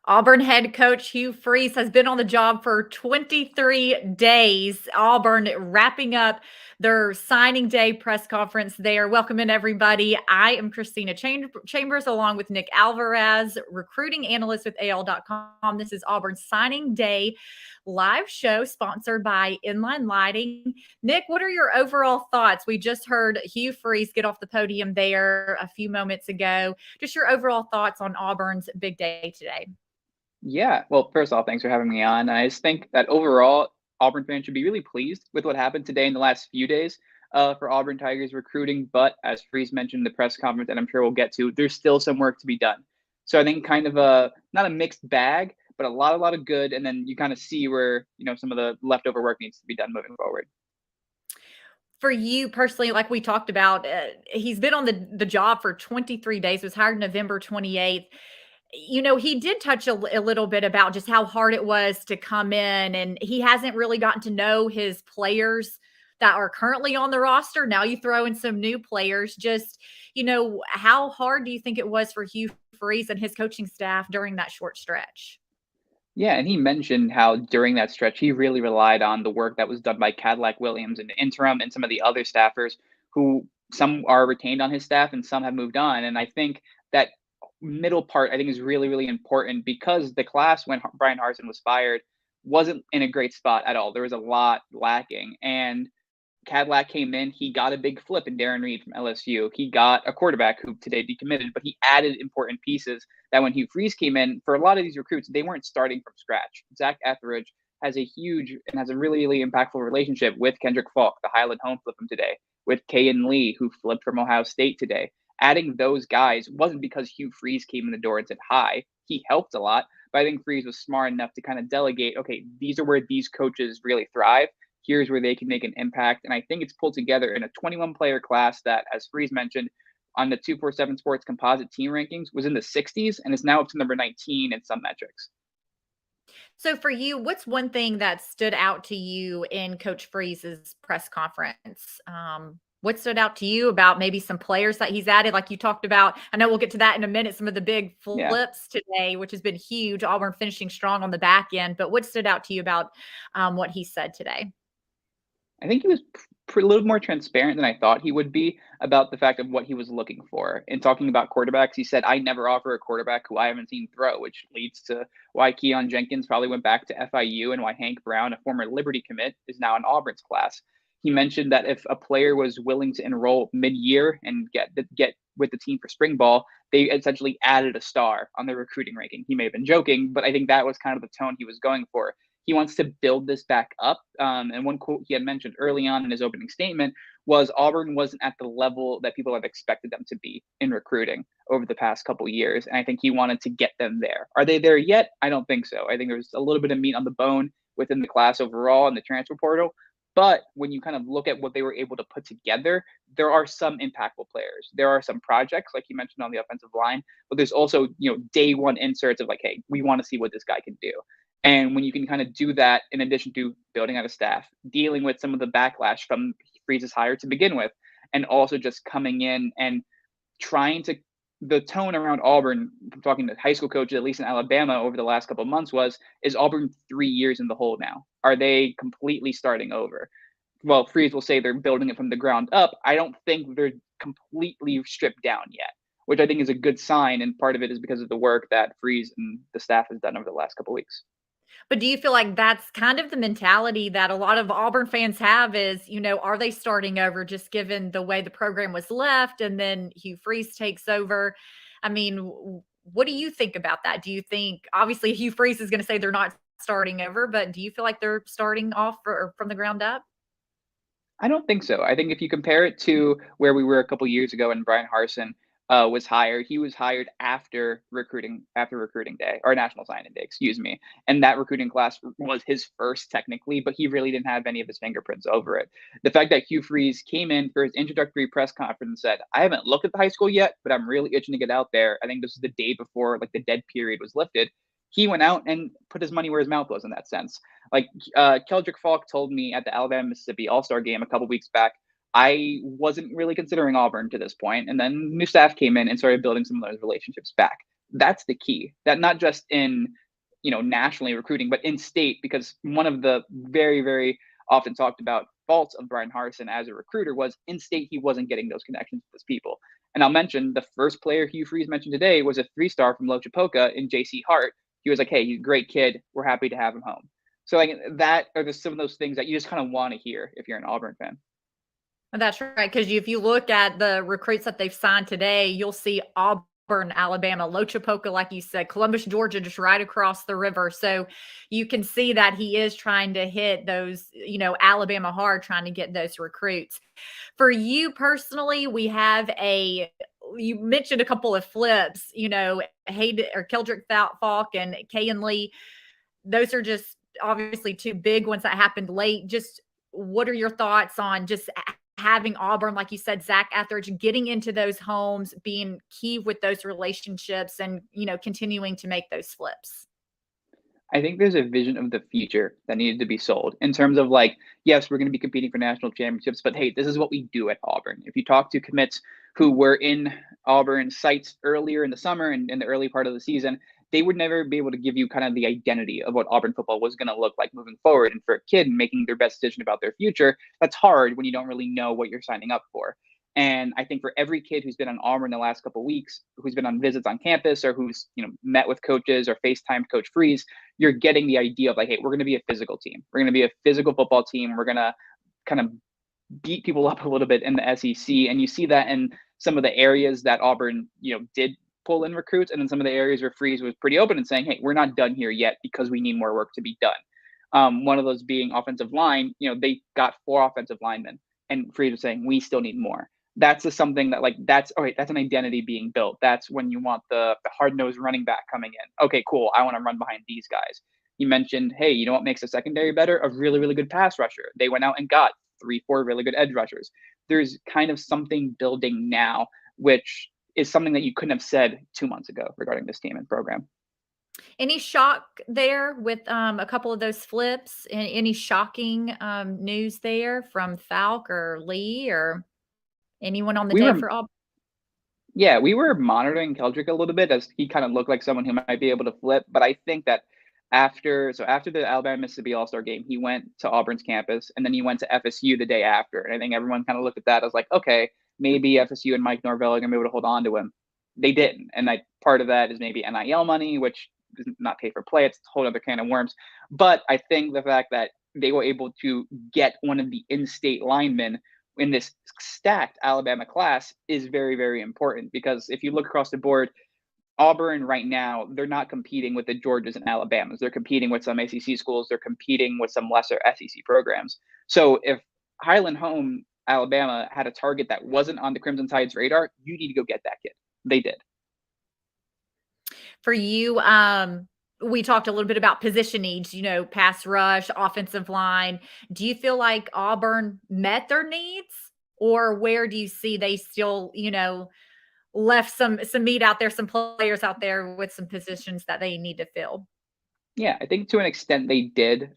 Auburn head coach Hugh Freeze has been on the job for 23 days. Auburn wrapping up their signing day press conference there. Welcome in, everybody. I am Christina Chambers along with Nick Alvarez, recruiting analyst with AL.com. This is Auburn's signing day live show sponsored by Inline Lighting. Nick, what are your overall thoughts? We just heard Hugh Freeze get off the podium there a few moments ago. Just your overall thoughts on Auburn's big day today. Yeah. Well, first off, thanks for having me on. I just think that overall, Auburn fans should be really pleased with what happened today in the last few days for Auburn Tigers recruiting. But as Freeze mentioned in the press conference, and I'm sure we'll get to, there's still some work to be done. So I think kind of a not a mixed bag, but a lot of good. And then you kind of see where some of the leftover work needs to be done moving forward. For you personally, like we talked about, he's been on the job for 23 days, was hired November 28th. He did touch a little bit about just how hard it was to come in, and he hasn't really gotten to know his players that are currently on the roster. Now you throw in some new players. Just, how hard do you think it was for Hugh Freeze and his coaching staff during that short stretch? Yeah, and he mentioned how during that stretch he really relied on the work that was done by Cadillac Williams in the interim and some of the other staffers who some are retained on his staff and some have moved on. And I think that middle part I think is really important because the class when Brian Harsin was fired wasn't in a great spot at all. There was a lot lacking, and Cadillac came in, he got a big flip in Darren Reed from LSU. He got a quarterback who today decommitted, but he added important pieces that when Hugh Freeze came in, for a lot of these recruits, they weren't starting from scratch. Zach Etheridge has a huge and has a really impactful relationship with Kendrick Falk, the Highland home flip from today, with Kayan Lee, who flipped from Ohio State today. Adding those guys wasn't because Hugh Freeze came in the door and said hi. He helped a lot, but I think Freeze was smart enough to kind of delegate, okay, these are where these coaches really thrive. Here's where they can make an impact. And I think it's pulled together in a 21 player class that, as Freeze mentioned, on the 247 Sports composite team rankings was in the 60s and is now up to number 19 in some metrics. So for you, what's one thing that stood out to you in Coach Freeze's press conference? What stood out to you about maybe some players that he's added? Like you talked about, I know we'll get to that in a minute, some of the big Yeah. flips today, which has been huge. Auburn finishing strong on the back end. But what stood out to you about what he said today? I think he was a little more transparent than I thought he would be about the fact of what he was looking for. In talking about quarterbacks, he said, I never offer a quarterback who I haven't seen throw, which leads to why Keon Jenkins probably went back to FIU and why Hank Brown, a former Liberty commit, is now in Auburn's class. He mentioned that if a player was willing to enroll mid-year and get with the team for spring ball, they essentially added a star on their recruiting ranking. He may have been joking, but I think that was kind of the tone he was going for. He wants to build this back up. And one quote he had mentioned early on in his opening statement was Auburn wasn't at the level that people have expected them to be in recruiting over the past couple years. And I think he wanted to get them there. Are they there yet? I don't think so. I think there's a little bit of meat on the bone within the class overall and the transfer portal. But when you kind of look at what they were able to put together, there are some impactful players. There are some projects, like you mentioned on the offensive line, but there's also, day one inserts of like, hey, we want to see what this guy can do. And when you can kind of do that, in addition to building out a staff, dealing with some of the backlash from Freeze's hire to begin with, and also just coming in and trying to, the tone around Auburn, from talking to high school coaches, at least in Alabama over the last couple of months is Auburn 3 years in the hole now? Are they completely starting over? Well, Freeze will say they're building it from the ground up. I don't think they're completely stripped down yet, which I think is a good sign. And part of it is because of the work that Freeze and the staff has done over the last couple of weeks. But do you feel like that's kind of the mentality that a lot of Auburn fans have is, are they starting over just given the way the program was left and then Hugh Freeze takes over? I mean, what do you think about that? Do you think, obviously, Hugh Freeze is going to say they're not starting over, but do you feel like they're starting off from the ground up? I don't think so. I think if you compare it to where we were a couple years ago when Brian Harsin was hired, he was hired after recruiting day or National Signing Day, excuse me. And that recruiting class was his first technically, but he really didn't have any of his fingerprints over it. The fact that Hugh Freeze came in for his introductory press conference and said, I haven't looked at the high school yet, but I'm really itching to get out there. I think this is the day before like the dead period was lifted. He went out and put his money where his mouth was in that sense. Like Keldrick Falk told me at the Alabama Mississippi All-Star game a couple weeks back, I wasn't really considering Auburn to this point, and then new staff came in and started building some of those relationships back. That's the key. That not just in, nationally recruiting, but in state, because one of the very, very often talked about faults of Brian Harsin as a recruiter was in state he wasn't getting those connections with his people. And I'll mention the first player Hugh Freeze mentioned today was a 3-star from Lochapoka in JC Hart. He was like, "Hey, he's a great kid. We're happy to have him home." So like that are some of those things that you just kind of want to hear if you're an Auburn fan. That's right. Because if you look at the recruits that they've signed today, you'll see Auburn, Alabama, Lochapoka, like you said, Columbus, Georgia, just right across the river. So you can see that he is trying to hit those, Alabama hard, trying to get those recruits. For you personally, you mentioned a couple of flips, Hayden or Keldrick Falk and Kayan Lee. Those are just obviously two big ones that happened late. Just what are your thoughts on just having Auburn, like you said, Zach Etheridge, getting into those homes, being key with those relationships and, continuing to make those flips? I think there's a vision of the future that needed to be sold in terms of like, yes, we're going to be competing for national championships, but hey, this is what we do at Auburn. If you talk to commits who were in Auburn sites earlier in the summer and in the early part of the season, they would never be able to give you kind of the identity of what Auburn football was going to look like moving forward. And for a kid making their best decision about their future, that's hard when you don't really know what you're signing up for. And I think for every kid who's been on Auburn the last couple of weeks, who's been on visits on campus or who's met with coaches or FaceTime Coach Freeze, you're getting the idea of like, hey, we're going to be a physical team. We're going to be a physical football team. We're going to kind of beat people up a little bit in the SEC, and you see that in some of the areas that Auburn did pull in recruits, and in some of the areas where Freeze was pretty open and saying, hey, we're not done here yet because we need more work to be done. One of those being offensive line. They got 4 offensive linemen, and Freeze was saying we still need more. That's just something that that's all right. That's an identity being built. That's when you want the hard nosed running back coming in. Okay, cool. I want to run behind these guys. You mentioned, hey, you know what makes a secondary better? A really, really good pass rusher. They went out and got 3, 4 really good edge rushers. There's kind of something building now, which is something that you couldn't have said 2 months ago regarding this team and program. Any shock there with a couple of those flips? Any shocking news there from Falk or Lee or anyone on the We day were for Auburn? Yeah, we were monitoring Keldrick a little bit as he kind of looked like someone who might be able to flip. But I think that after the Alabama Mississippi All Star game, he went to Auburn's campus and then he went to FSU the day after. And I think everyone kind of looked at that as like, okay, maybe FSU and Mike Norvell are gonna be able to hold on to him. They didn't, and part of that is maybe NIL money, which is not pay for play. It's a whole other can of worms. But I think the fact that they were able to get one of the in-state linemen in this stacked Alabama class is very, very important because if you look across the board, Auburn right now, they're not competing with the Georgias and Alabamas. They're competing with some ACC schools. They're competing with some lesser SEC programs. So if Highland Home, Alabama, had a target that wasn't on the Crimson Tide's radar, you need to go get that kid. They did. For you, we talked a little bit about position needs, pass rush, offensive line. Do you feel like Auburn met their needs, or where do you see they still, left some meat out there, some players out there with some positions that they need to fill? Yeah, I think to an extent they did.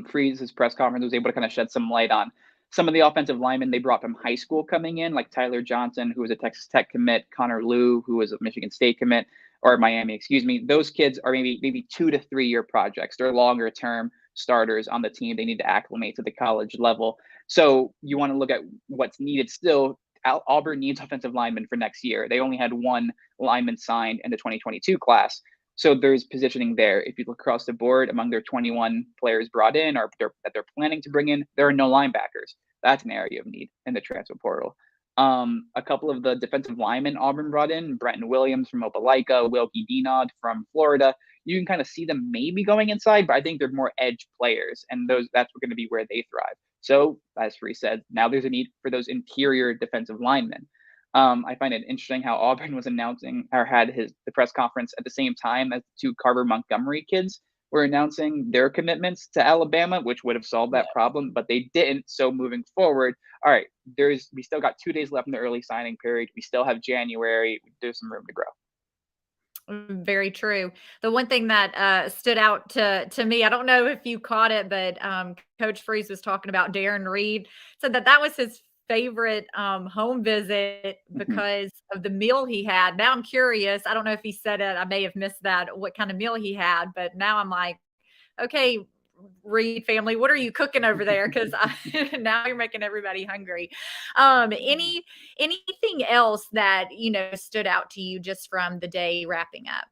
Freeze's press conference was able to kind of shed some light on some of the offensive linemen they brought from high school coming in, like Tyler Johnson, who was a Texas Tech commit, Connor Liu, who was a Michigan State commit, or Miami, excuse me. Those kids are maybe 2 to 3 year projects. They're longer term starters on the team. They need to acclimate to the college level. So you want to look at what's needed still. Auburn needs offensive linemen for next year. They only had 1 lineman signed in the 2022 class. So there's positioning there. If you look across the board among their 21 players brought in or that they're planning to bring in, there are no linebackers. That's an area of need in the transfer portal. A couple of the defensive linemen Auburn brought in, Brenton Williams from Opelika, Wilkie Denaud from Florida. You can kind of see them maybe going inside, but I think they're more edge players, and that's going to be where they thrive. So, as Free said, now there's a need for those interior defensive linemen. I find it interesting how Auburn was announcing or had the press conference at the same time as the 2 Carver Montgomery kids were announcing their commitments to Alabama, which would have solved that problem, but they didn't. So moving forward, all right, we still got 2 days left in the early signing period. We still have January. There's some room to grow. Very true. The one thing that stood out to me, I don't know if you caught it, but Coach Freeze was talking about Darren Reed, said that was his favorite home visit Mhm. because of the meal he had. Now I'm curious. I don't know if he said it. I may have missed that. What kind of meal he had? But now I'm like, okay, Reed family, what are you cooking over there? Because now you're making everybody hungry. Anything else that stood out to you just from the day wrapping up?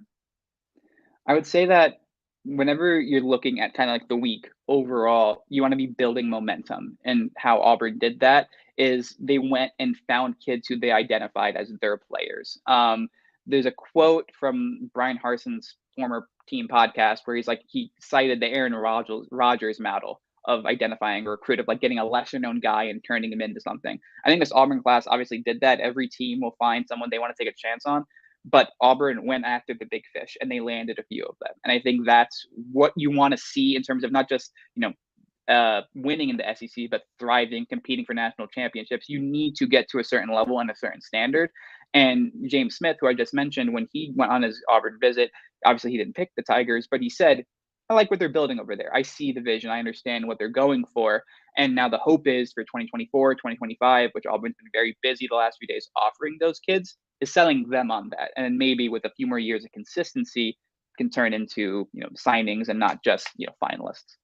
I would say that whenever you're looking at kind of like the week overall, you want to be building momentum. And how Auburn did that is they went and found kids who they identified as their players. There's a quote from Brian Harson's former team podcast where he's like, he cited the Aaron Rodgers model of identifying a recruit, of like getting a lesser known guy and turning him into something. I think this Auburn class obviously did that. Every team will find someone they want to take a chance on, but Auburn went after the big fish and they landed a few of them. And I think that's what you want to see in terms of not just, winning in the SEC, but thriving, competing for national championships. You need to get to a certain level and a certain standard. And James Smith, who I just mentioned, when he went on his Auburn visit, obviously he didn't pick the Tigers, but he said, I like what they're building over there. I see the vision. I understand what they're going for. And now the hope is for 2024, 2025, which Auburn's been very busy the last few days offering those kids, is selling them on that. And maybe with a few more years of consistency can turn into, signings and not just, finalists.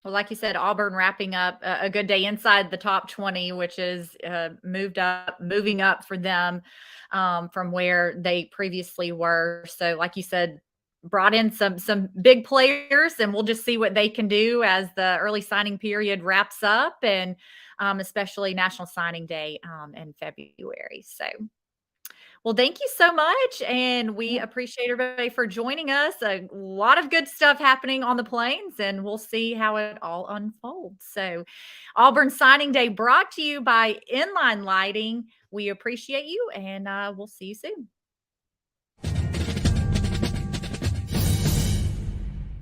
Well, like you said, Auburn wrapping up a good day inside the top 20, which is moving up for them from where they previously were. So, like you said, brought in some big players, and we'll just see what they can do as the early signing period wraps up, and especially National Signing Day in February. So, well, thank you so much. And we Yeah. appreciate everybody for joining us. A lot of good stuff happening on the plains, and we'll see how it all unfolds. So, Auburn Signing Day brought to you by Inline Lighting. We appreciate you, and we'll see you soon.